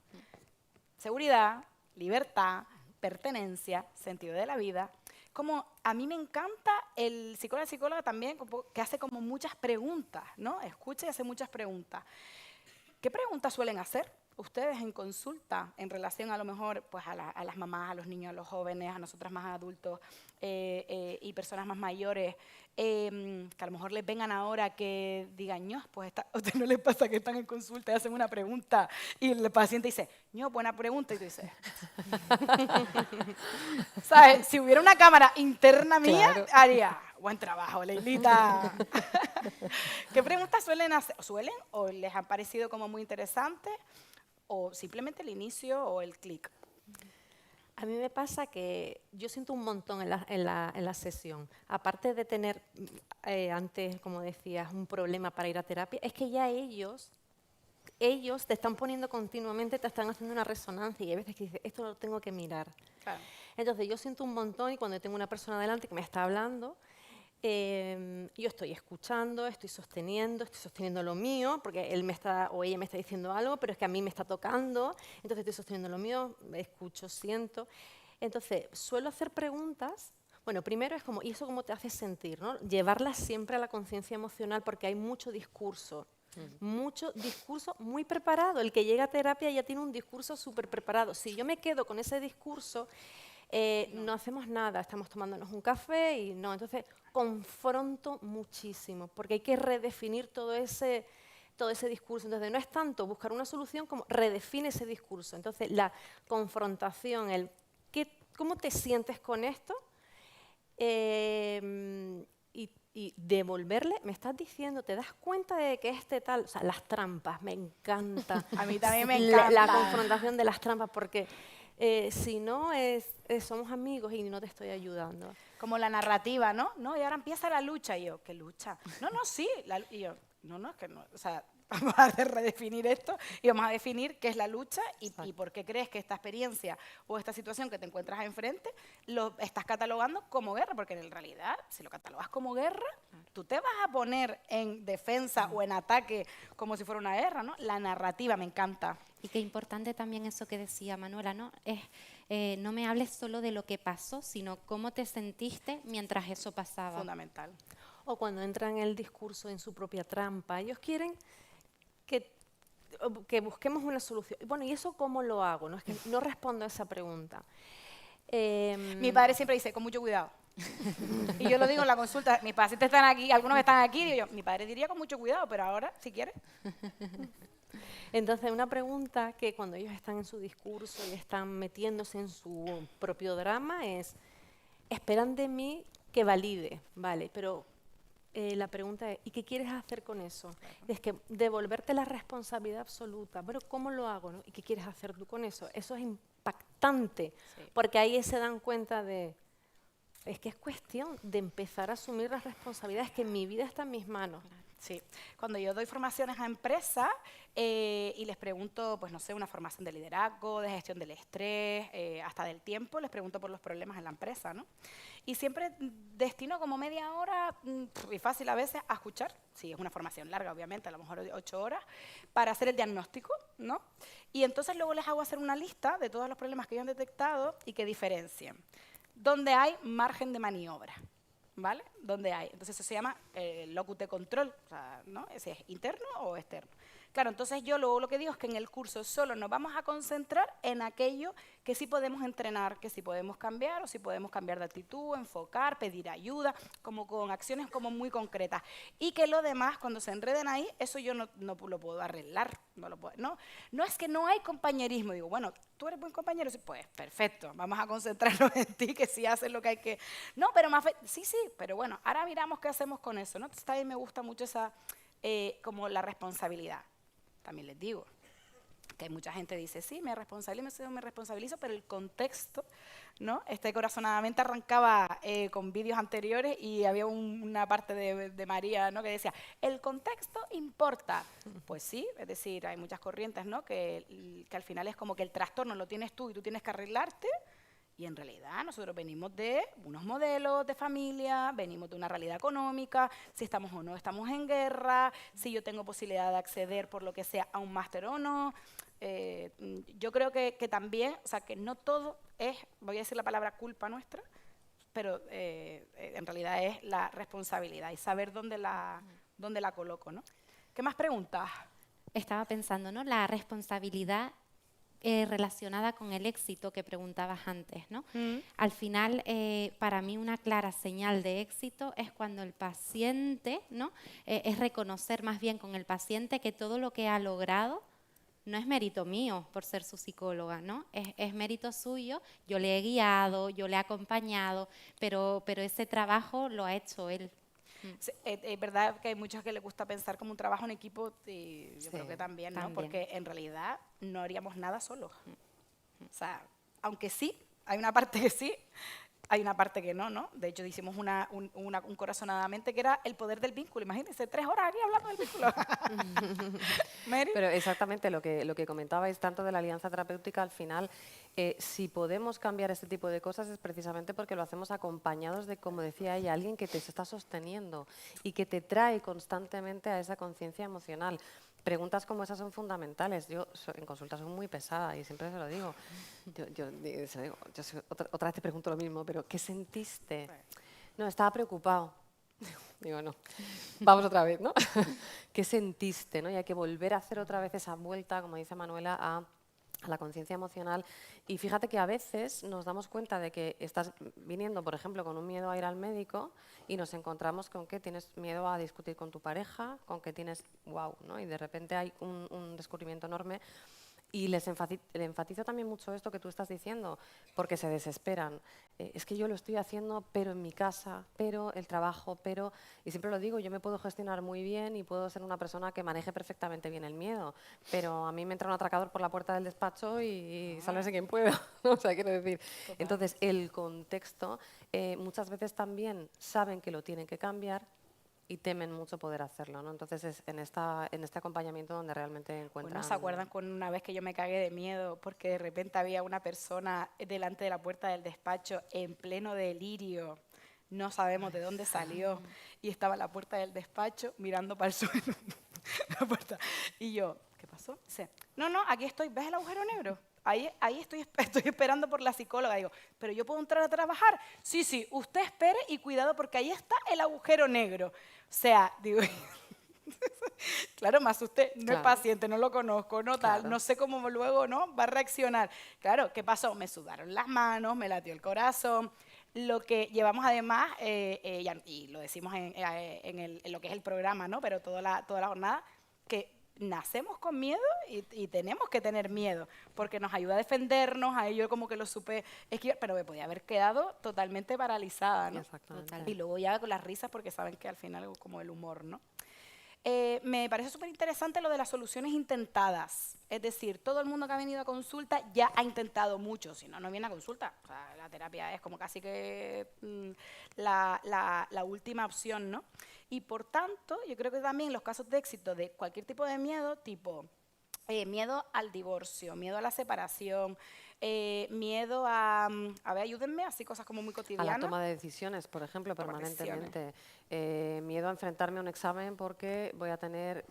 Seguridad, libertad, pertenencia, sentido de la vida. Como a mí me encanta el psicóloga también, que hace como muchas preguntas, ¿no? Escucha y hace muchas preguntas. ¿Qué preguntas suelen hacer ustedes en consulta en relación a lo mejor pues a las mamás, a los niños, a los jóvenes, a nosotras más adultos y personas más mayores, que a lo mejor les vengan ahora que digan, ño, pues a usted no les pasa que están en consulta y hacen una pregunta y el paciente dice, ño, buena pregunta, y tú dices, ¿sabes? Si hubiera una cámara interna mía, Claro. haría, buen trabajo, Leilita. ¿Qué preguntas suelen hacer? ¿Suelen o les han parecido como muy interesantes? ¿O simplemente el inicio o el clic? A mí me pasa que yo siento un montón en la sesión. Aparte de tener antes, como decías, un problema para ir a terapia, es que ya ellos te están poniendo continuamente, te están haciendo una resonancia y hay veces que dices, esto lo tengo que mirar. Claro. Entonces yo siento un montón y cuando tengo una persona delante que me está hablando, yo estoy escuchando, estoy sosteniendo lo mío, porque él o ella me está diciendo algo, pero es que a mí me está tocando, entonces estoy sosteniendo lo mío, escucho, siento. Entonces, suelo hacer preguntas. Bueno, primero es como, ¿y eso cómo te hace sentir? ¿No? Llevarlas siempre a la conciencia emocional, porque hay mucho discurso muy preparado. El que llega a terapia ya tiene un discurso súper preparado. Si yo me quedo con ese discurso, no hacemos nada, estamos tomándonos un café y no. Entonces, confronto muchísimo, porque hay que redefinir todo ese discurso. Entonces, no es tanto buscar una solución como redefine ese discurso. Entonces, la confrontación, ¿cómo te sientes con esto? Y devolverle, me estás diciendo, ¿te das cuenta de que este tal? O sea, las trampas, me encanta. A mí también me encanta. La confrontación de las trampas, porque si no, somos amigos y no te estoy ayudando. Como la narrativa, ¿no? No, y ahora empieza la lucha. Y yo, ¿qué lucha? No, sí. Y yo, no, es que no. O sea, vamos a redefinir esto y vamos a definir qué es la lucha y por qué crees que esta experiencia o esta situación que te encuentras enfrente lo estás catalogando como guerra, porque en realidad, si lo catalogas como guerra, tú te vas a poner en defensa o en ataque como si fuera una guerra, ¿no? La narrativa me encanta. Y qué importante también eso que decía Manuela, ¿no? No me hables solo de lo que pasó, sino cómo te sentiste mientras eso pasaba. Fundamental. O cuando entran en el discurso en su propia trampa, ellos quieren que busquemos una solución. Bueno, ¿y eso cómo lo hago? No, es que no respondo a esa pregunta. Mi padre siempre dice, con mucho cuidado. Y yo lo digo en la consulta, mis pacientes están aquí, algunos están aquí, y digo yo, mi padre diría con mucho cuidado, pero ahora, si quieres. Entonces, una pregunta que cuando ellos están en su discurso y están metiéndose en su propio drama es, esperan de mí que valide, vale, pero la pregunta es, ¿y qué quieres hacer con eso? Es que devolverte la responsabilidad absoluta, pero ¿cómo lo hago, no? ¿Y qué quieres hacer tú con eso? Eso es impactante, porque ahí se dan cuenta de, es que es cuestión de empezar a asumir las responsabilidades, que mi vida está en mis manos. Sí, cuando yo doy formaciones a empresas y les pregunto, pues no sé, una formación de liderazgo, de gestión del estrés, hasta del tiempo, les pregunto por los problemas en la empresa, ¿no? Y siempre destino como media hora, y fácil a veces, a escuchar, si es una formación larga, obviamente, a lo mejor 8 horas, para hacer el diagnóstico, ¿no? Y entonces luego les hago hacer una lista de todos los problemas que ellos han detectado y que diferencien. Donde hay margen de maniobra, ¿vale? Donde hay. Entonces eso se llama locus de control, o sea, ¿no? Si es interno o externo. Claro, entonces yo luego lo que digo es que en el curso solo nos vamos a concentrar en aquello que sí podemos entrenar, que sí podemos cambiar, o sí podemos cambiar de actitud, enfocar, pedir ayuda, como con acciones como muy concretas. Y que lo demás, cuando se enreden ahí, eso yo no lo puedo arreglar, no es que no hay compañerismo, digo, bueno, tú eres buen compañero, sí, pues perfecto, vamos a concentrarnos en ti, que sí haces lo que hay que... No, pero más... Sí, pero bueno, ahora miramos qué hacemos con eso, ¿no? Entonces también me gusta mucho esa, como la responsabilidad. También les digo que hay mucha gente que dice, sí, me responsabilizo, pero el contexto, ¿no? Corazonadamente arrancaba con vídeos anteriores y había una parte de María, ¿no? Que decía, el contexto importa. Pues sí, es decir, hay muchas corrientes, ¿no? Que al final es como que el trastorno lo tienes tú y tú tienes que arreglarte. Y en realidad nosotros venimos de unos modelos de familia, venimos de una realidad económica, si estamos o no estamos en guerra, si yo tengo posibilidad de acceder por lo que sea a un máster o no. Yo creo que también, o sea, que no todo es, voy a decir la palabra culpa nuestra, pero en realidad es la responsabilidad y saber dónde la coloco, ¿no? ¿Qué más preguntas? Estaba pensando, ¿no? La responsabilidad relacionada con el éxito que preguntabas antes, ¿no? Al final, para mí una clara señal de éxito es cuando el paciente, ¿no? Es reconocer más bien con el paciente que todo lo que ha logrado no es mérito mío por ser su psicóloga, ¿no? Es mérito suyo, yo le he guiado, yo le he acompañado, pero ese trabajo lo ha hecho él. Sí, es verdad que hay muchos que les gusta pensar como un trabajo en equipo y yo creo que también, ¿no? Porque en realidad no haríamos nada solos. O sea, aunque sí, hay una parte que sí, hay una parte que no, ¿no? De hecho, hicimos un corazonadamente que era el poder del vínculo. Imagínense, 3 horas aquí hablando del vínculo. Mary. Pero exactamente lo que comentabais tanto de la alianza terapéutica, al final, si podemos cambiar este tipo de cosas es precisamente porque lo hacemos acompañados de, como decía ella, alguien que te está sosteniendo y que te trae constantemente a esa conciencia emocional. Preguntas como esas son fundamentales. Yo en consulta soy muy pesada y siempre se lo digo. Otra vez te pregunto lo mismo, pero ¿qué sentiste? No, estaba preocupado. Digo, no, vamos otra vez, ¿no? ¿Qué sentiste? ¿No? Y hay que volver a hacer otra vez esa vuelta, como dice Manuela, a la conciencia emocional. Y fíjate que a veces nos damos cuenta de que estás viniendo, por ejemplo, con un miedo a ir al médico y nos encontramos con que tienes miedo a discutir con tu pareja, con que tienes, wow, ¿no? Y de repente hay un descubrimiento enorme. Y les enfatizo también mucho esto que tú estás diciendo, porque se desesperan. Es que yo lo estoy haciendo, pero en mi casa, pero el trabajo, pero... Y siempre lo digo, yo me puedo gestionar muy bien y puedo ser una persona que maneje perfectamente bien el miedo, pero a mí me entra un atracador por la puerta del despacho y sálvese quien pueda. O sea, quiero decir. Entonces, el contexto, muchas veces también saben que lo tienen que cambiar, y temen mucho poder hacerlo, ¿no? Entonces es en este acompañamiento donde realmente encuentran... Bueno, ¿se acuerdan con una vez que yo me cagué de miedo porque de repente había una persona delante de la puerta del despacho en pleno delirio? No sabemos de dónde salió y estaba a la puerta del despacho mirando para el suelo. La puerta. Y yo, ¿qué pasó? Dice, no, aquí estoy, ¿ves el agujero negro? Ahí estoy esperando por la psicóloga. Digo, ¿pero yo puedo entrar a trabajar? Sí, usted espere y cuidado porque ahí está el agujero negro. O sea, digo, claro, me asusté, no es paciente, no lo conozco, no tal, no sé cómo luego no va a reaccionar. Claro, ¿qué pasó? Me sudaron las manos, me latió el corazón. Lo que llevamos además, y lo decimos en lo que es el programa, ¿no? Pero toda la jornada, que nacemos con miedo y tenemos que tener miedo, porque nos ayuda a defendernos, a ello como que lo supe esquivar, pero me podía haber quedado totalmente paralizada, ¿no? Exactamente. Y luego ya con las risas, porque saben que al final como el humor, ¿no? Me parece súper interesante lo de las soluciones intentadas. Es decir, todo el mundo que ha venido a consulta ya ha intentado mucho, si no, no viene a consulta. O sea, la terapia es como casi que la última opción, ¿no? Y por tanto, yo creo que también los casos de éxito de cualquier tipo de miedo, tipo miedo al divorcio, miedo a la separación, miedo a ver, ayúdenme, así cosas como muy A cotidianas. la toma de decisiones, por ejemplo, Toma de decisiones. permanentemente. Miedo a enfrentarme a un examen porque voy a tener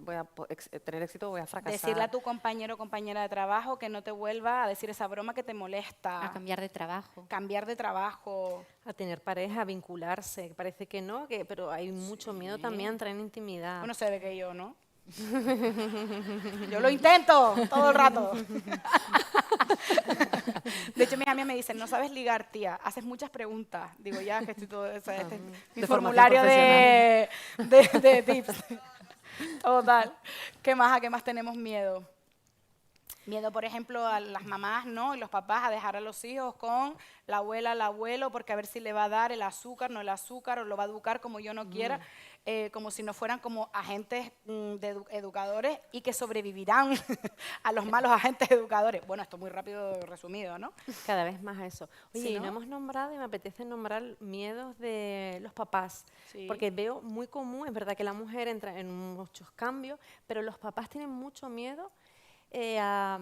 éxito o voy a fracasar. Decirle a tu compañero o compañera de trabajo que no te vuelva a decir esa broma que te molesta. A cambiar de trabajo. Cambiar de trabajo. A tener pareja, a vincularse. Parece que no, pero hay mucho miedo también a entrar en intimidad. Bueno, se ve que yo, ¿no? Yo lo intento todo el rato. De hecho, mis amigas me dicen, no sabes ligar, tía, haces muchas preguntas. Digo, ya que estoy todo, o sea, este es mi De formulario de tips. Total. ¿A qué más tenemos miedo? Miedo, por ejemplo, a las mamás, ¿no? Y los papás a dejar a los hijos con la abuela, el abuelo, porque a ver si le va a dar el azúcar, no el azúcar, o lo va a educar como yo no quiera, como si no fueran como agentes educadores y que sobrevivirán a los malos agentes educadores. Bueno, esto muy rápido resumido, ¿no? Cada vez más a eso. Oye, Sí, y ¿no? no hemos nombrado y me apetece nombrar miedos de los papás, Sí. porque veo muy común, es verdad que la mujer entra en muchos cambios, pero los papás tienen mucho miedo a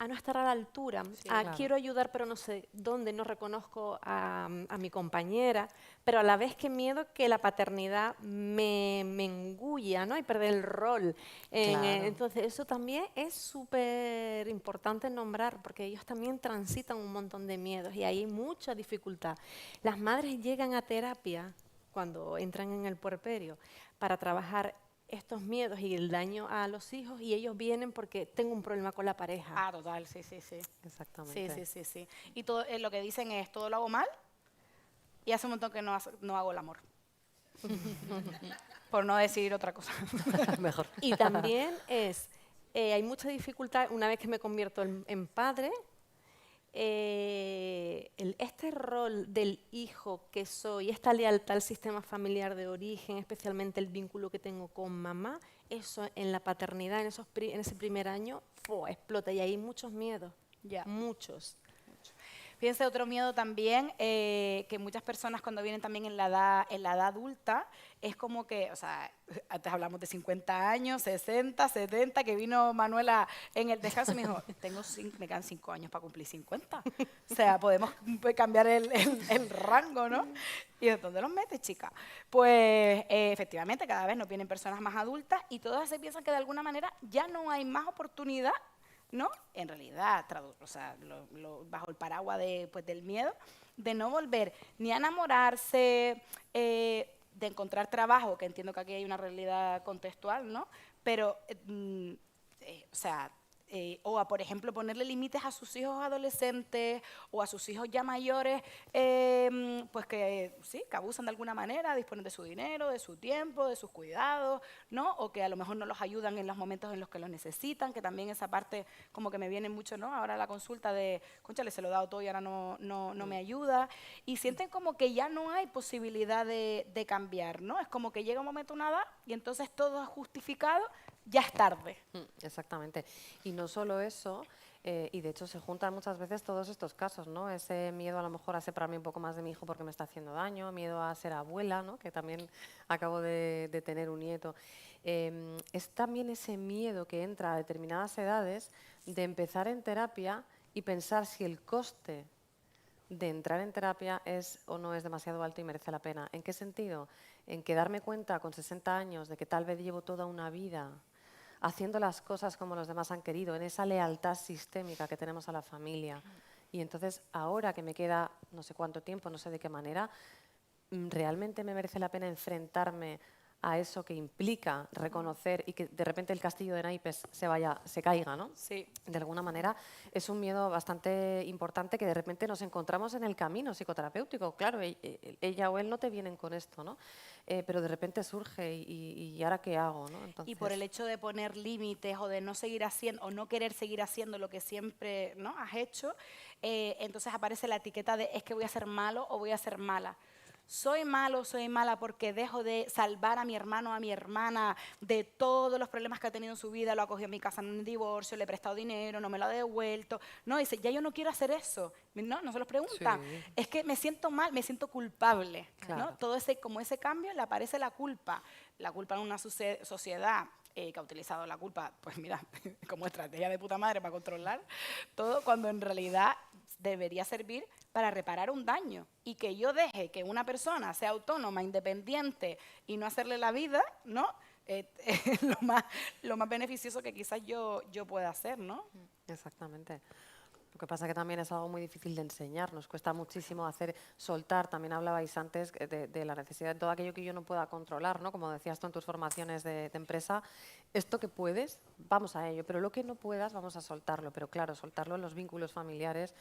no estar a la altura, claro. quiero ayudar pero no sé dónde, no reconozco a mi compañera, pero a la vez que miedo que la paternidad me engulla, ¿no? Y perder el rol. Claro. Entonces eso también es súper importante nombrar, porque ellos también transitan un montón de miedos y hay mucha dificultad. Las madres llegan a terapia cuando entran en el puerperio para trabajar estos miedos y el daño a los hijos, y ellos vienen porque tengo un problema con la pareja. Ah, total, sí, sí, sí. Exactamente. Sí. Y todo, lo que dicen es, todo lo hago mal y hace un montón que no hago el amor. Por no decir otra cosa. Mejor. Y también hay mucha dificultad una vez que me convierto en padre, este rol del hijo que soy, esta lealtad al sistema familiar de origen, especialmente el vínculo que tengo con mamá, eso en la paternidad, en ese primer año, explota y hay muchos miedos, Ya. muchos. Fíjense, otro miedo también, que muchas personas cuando vienen también en la edad adulta, es como que, o sea, antes hablamos de 50 años, 60, 70, que vino Manuela en el descanso y me dijo, me quedan 5 años para cumplir 50. O sea, podemos cambiar el rango, ¿no? Y yo, ¿dónde los metes, chica? Pues efectivamente, cada vez nos vienen personas más adultas y todas se piensan que de alguna manera ya no hay más oportunidad, ¿no? En realidad, o sea, bajo el paraguas del miedo, de no volver ni a enamorarse, de encontrar trabajo, que entiendo que aquí hay una realidad contextual, ¿no? Pero, o sea, o a, por ejemplo, ponerle límites a sus hijos adolescentes o a sus hijos ya mayores, pues que sí, que abusan de alguna manera, disponen de su dinero, de su tiempo, de sus cuidados, ¿no? O que a lo mejor no los ayudan en los momentos en los que los necesitan, que también esa parte como que me viene mucho, ¿no? Ahora la consulta de, cónchale, se lo he dado todo y ahora no me ayuda. Y sienten como que ya no hay posibilidad de cambiar, ¿no? Es como que llega un momento, una edad, y entonces todo es justificado, ya es tarde. Exactamente. Y no solo eso, y de hecho se juntan muchas veces todos estos casos, ¿no? Ese miedo a lo mejor a separarme un poco más de mi hijo porque me está haciendo daño, miedo a ser abuela, ¿no? Que también acabo de tener un nieto. Es también ese miedo que entra a determinadas edades de empezar en terapia y pensar si el coste de entrar en terapia es o no es demasiado alto y merece la pena. ¿En qué sentido? En que darme cuenta con 60 años de que tal vez llevo toda una vida haciendo las cosas como los demás han querido, en esa lealtad sistémica que tenemos a la familia. Y entonces, ahora que me queda no sé cuánto tiempo, no sé de qué manera, ¿realmente me merece la pena enfrentarme a eso que implica reconocer y que de repente el castillo de naipes se caiga, ¿no? Sí. De alguna manera es un miedo bastante importante que de repente nos encontramos en el camino psicoterapéutico. Claro, ella o él no te vienen con esto, ¿no? pero de repente surge y ¿ahora qué hago? ¿No? Y por el Entonces, hecho de poner límites o de no seguir haciendo o no querer seguir haciendo lo que siempre, ¿no?, has hecho, entonces aparece la etiqueta de es que voy a ser malo o voy a ser mala. Soy malo, soy mala porque dejo de salvar a mi hermano o a mi hermana de todos los problemas que ha tenido en su vida, lo ha cogido en mi casa en un divorcio, le he prestado dinero, no me lo ha devuelto. No, dice, ya yo no quiero hacer eso. No, no se los preguntan. Sí. Es que me siento mal, me siento culpable. ¿No? Claro. Todo como ese cambio le aparece la culpa. La culpa en una sociedad que ha utilizado la culpa, pues mira, como estrategia de puta madre para controlar todo, cuando en realidad debería servir para reparar un daño. Y que yo deje que una persona sea autónoma, independiente y no hacerle la vida, ¿no? Es lo más beneficioso que quizás yo pueda hacer, ¿no? Exactamente. Lo que pasa que también es algo muy difícil de enseñar, nos cuesta muchísimo soltar. También hablabais antes de la necesidad de todo aquello que yo no pueda controlar, ¿no? Como decías tú en tus formaciones de empresa, esto que puedes, vamos a ello, pero lo que no puedas, vamos a soltarlo. Pero claro, soltarlo en los vínculos familiares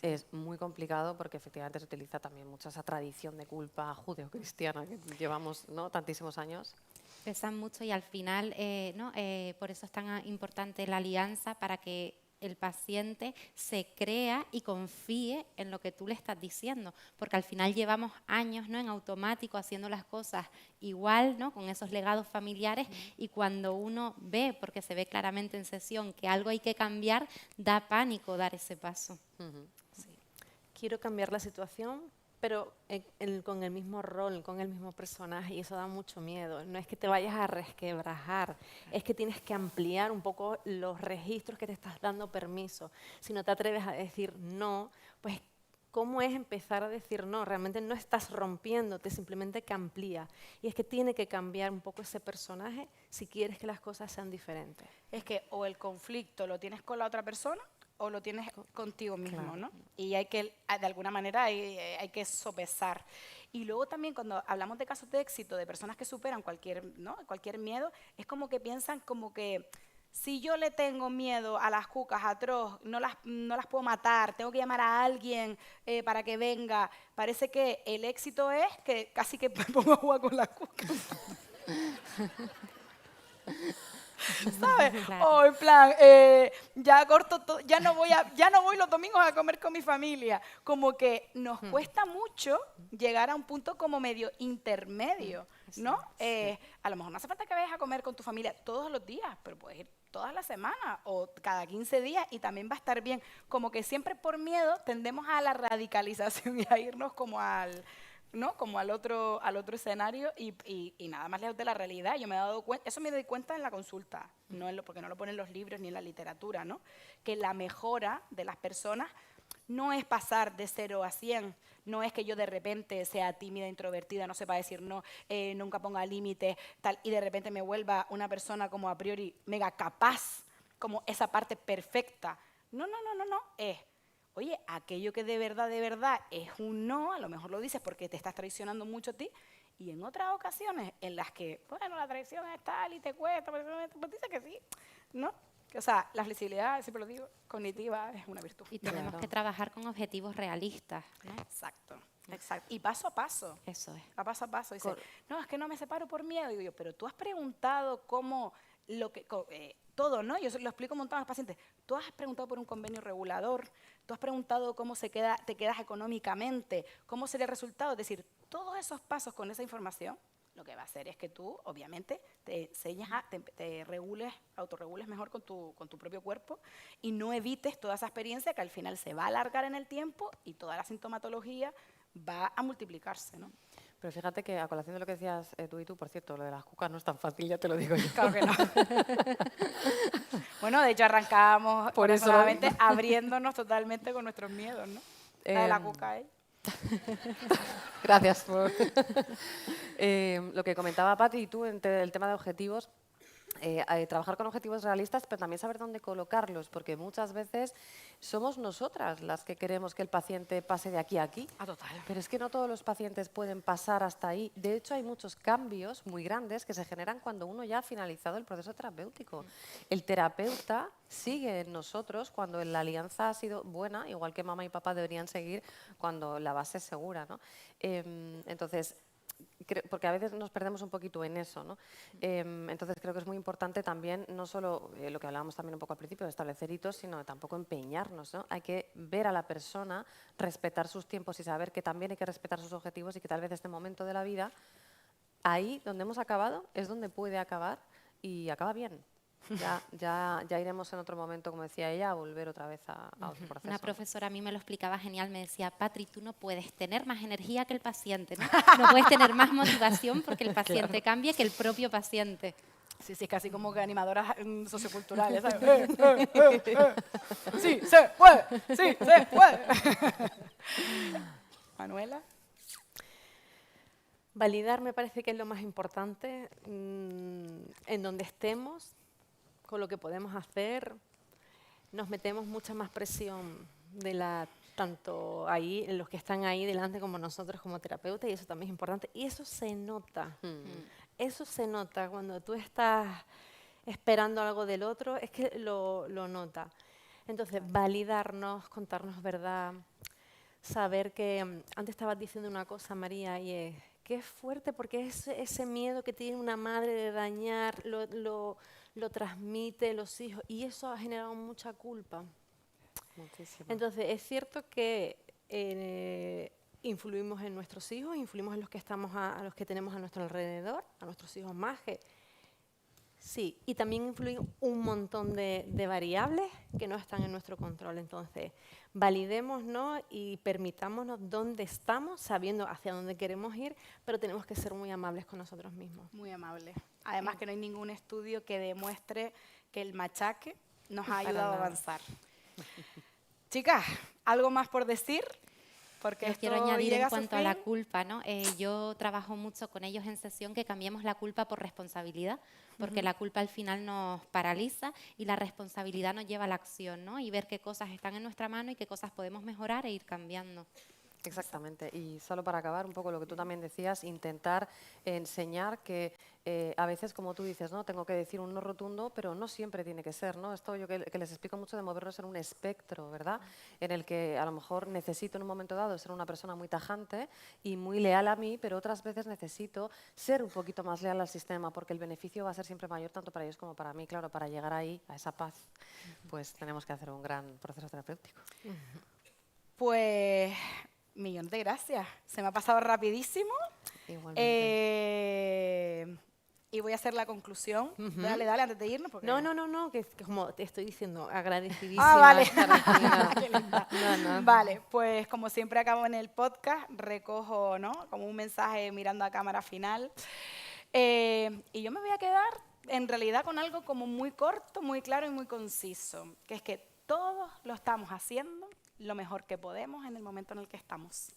es muy complicado porque efectivamente se utiliza también mucho esa tradición de culpa judeocristiana que llevamos, ¿no?, tantísimos años. Pesan mucho y al final, ¿no? Por eso es tan importante la alianza para que el paciente se crea y confíe en lo que tú le estás diciendo, porque al final llevamos años, ¿no?, en automático haciendo las cosas igual, ¿no?, con esos legados familiares, y cuando uno ve, porque se ve claramente en sesión, que algo hay que cambiar, da pánico dar ese paso. Quiero cambiar la situación, pero con el mismo rol, con el mismo personaje, y eso da mucho miedo. No es que te vayas a resquebrajar, es que tienes que ampliar un poco los registros que te estás dando permiso. Si no te atreves a decir no, pues ¿cómo es empezar a decir no? Realmente no estás rompiéndote, simplemente que amplía. Y es que tiene que cambiar un poco ese personaje si quieres que las cosas sean diferentes. Es que o el conflicto lo tienes con la otra persona o lo tienes contigo mismo, Claro. ¿no? Y hay que, de alguna manera, hay que sopesar. Y luego también cuando hablamos de casos de éxito, de personas que superan cualquier, ¿no?, cualquier miedo, es como que piensan como que si yo le tengo miedo a las cucas atroz, no las puedo matar, tengo que llamar a alguien para que venga. Parece que el éxito es que casi que me pongo a jugar con las cucas. ¿Sabes? Claro. O en plan, ya corto todo, ya no voy los domingos a comer con mi familia. Como que nos cuesta mucho llegar a un punto como medio intermedio, ¿no? A lo mejor no hace falta que vayas a comer con tu familia todos los días, pero puedes ir todas las semanas o cada 15 días y también va a estar bien. Como que siempre por miedo tendemos a la radicalización y a irnos como ¿no?, como al otro escenario y nada más lejos de la realidad. Yo me he dado cuenta, eso me doy cuenta en la consulta, porque no lo ponen los libros ni en la literatura, ¿no?, que la mejora de las personas no es pasar de 0 a 100, no es que yo de repente sea tímida, introvertida, no sepa decir no, nunca ponga límites, tal, y de repente me vuelva una persona como a priori mega capaz, como esa parte perfecta. No, oye, aquello que de verdad es un no, a lo mejor lo dices porque te estás traicionando mucho a ti, y en otras ocasiones en las que, bueno, la traición es tal y te cuesta, pues dices que sí, ¿no? O sea, la flexibilidad, siempre lo digo, cognitiva es una virtud. Y tenemos que trabajar con objetivos realistas, ¿no? Exacto. Y paso a paso. Eso es. A paso a paso. Dice, no, es que no me separo por miedo. Digo yo, pero tú has preguntado cómo todo, ¿no? Yo lo explico un montón a los pacientes. Tú has preguntado por un convenio regulador, tú has preguntado cómo te quedas económicamente, cómo sería el resultado. Es decir, todos esos pasos con esa información, lo que va a hacer es que tú, obviamente, te autorregules mejor con tu propio cuerpo y no evites toda esa experiencia que al final se va a alargar en el tiempo y toda la sintomatología va a multiplicarse, ¿no? Pero fíjate que a colación de lo que decías tú, por cierto, lo de las cucas no es tan fácil, ya te lo digo yo. Claro que no. Bueno, de hecho arrancábamos Por eso solamente abriéndonos totalmente con nuestros miedos, ¿no? La de la cuca ahí. Gracias por lo que comentaba Pati y tú entre el tema de objetivos. Trabajar con objetivos realistas, pero también saber dónde colocarlos, porque muchas veces somos nosotras las que queremos que el paciente pase de aquí a aquí. Total. Pero es que no todos los pacientes pueden pasar hasta ahí. De hecho, hay muchos cambios muy grandes que se generan cuando uno ya ha finalizado el proceso terapéutico. El terapeuta sigue en nosotros cuando la alianza ha sido buena, igual que mamá y papá deberían seguir cuando la base es segura, ¿no? Entonces, porque a veces nos perdemos un poquito en eso, ¿no? Entonces creo que es muy importante también, no solo lo que hablábamos también un poco al principio, de establecer hitos, sino tampoco empeñarnos, ¿no? Hay que ver a la persona, respetar sus tiempos y saber que también hay que respetar sus objetivos y que tal vez este momento de la vida, ahí donde hemos acabado, es donde puede acabar y acaba bien. Ya iremos en otro momento, como decía ella, a volver otra vez a otro proceso. Una profesora a mí me lo explicaba genial, me decía, Patri, tú no puedes tener más energía que el paciente, ¿no? No puedes tener más motivación porque el paciente cambie que el propio paciente. Sí, sí, es casi como que animadoras socioculturales, ¿sabes? Sí, se puede, sí, se puede. Manuela. Validar me parece que es lo más importante en donde estemos, con lo que podemos hacer. Nos metemos mucha más presión tanto ahí, en los que están ahí delante como nosotros como terapeutas, y eso también es importante. Y eso se nota. Eso se nota cuando tú estás esperando algo del otro, es que lo nota. Entonces, validarnos, contarnos verdad, saber que antes estabas diciendo una cosa, María, y es que es fuerte porque es ese miedo que tiene una madre de dañar, lo transmite los hijos y eso ha generado mucha culpa. Muchísimo. Entonces, es cierto que influimos en nuestros hijos, influimos en los que a los que tenemos a nuestro alrededor, a nuestros hijos más que sí, y también influyen un montón de variables que no están en nuestro control. Entonces, validémonos y permitámonos dónde estamos, sabiendo hacia dónde queremos ir, pero tenemos que ser muy amables con nosotros mismos. Muy amable. Además que no hay ningún estudio que demuestre que el machaque nos ha ayudado a avanzar. Chicas, ¿algo más por decir? Porque Yo esto quiero añadir llega en a su cuanto a la fin. culpa, ¿no? Yo trabajo mucho con ellos en sesión que cambiemos la culpa por responsabilidad, porque la culpa al final nos paraliza y la responsabilidad nos lleva a la acción, ¿no? Y ver qué cosas están en nuestra mano y qué cosas podemos mejorar e ir cambiando. Exactamente. Y solo para acabar un poco lo que tú también decías, intentar enseñar que a veces, como tú dices, ¿no? Tengo que decir un no rotundo, pero no siempre tiene que ser, ¿no? Esto yo que les explico mucho de movernos en un espectro, ¿verdad? En el que a lo mejor necesito en un momento dado ser una persona muy tajante y muy leal a mí, pero otras veces necesito ser un poquito más leal al sistema porque el beneficio va a ser siempre mayor tanto para ellos como para mí. Claro, para llegar ahí, a esa paz, pues tenemos que hacer un gran proceso terapéutico. Pues, millón de gracias. Se me ha pasado rapidísimo. Igualmente. Y voy a hacer la conclusión. Dale, antes de irnos. Porque... No, que como te estoy diciendo, agradecidísima. Vale. estar aquí. Qué linda. No. Vale, pues como siempre acabo en el podcast, recojo, ¿no? Como un mensaje mirando a cámara final. Y yo me voy a quedar, en realidad, con algo como muy corto, muy claro y muy conciso, que es que todos lo estamos haciendo lo mejor que podemos en el momento en el que estamos.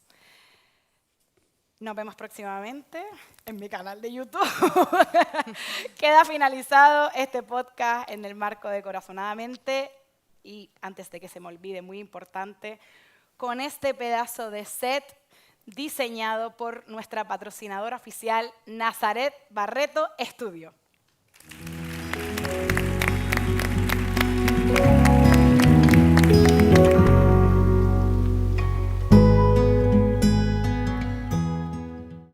Nos vemos próximamente en mi canal de YouTube. Queda finalizado este podcast en el marco de Corazonadamente. Y antes de que se me olvide, muy importante, con este pedazo de set diseñado por nuestra patrocinadora oficial, Nazaret Barreto Estudio.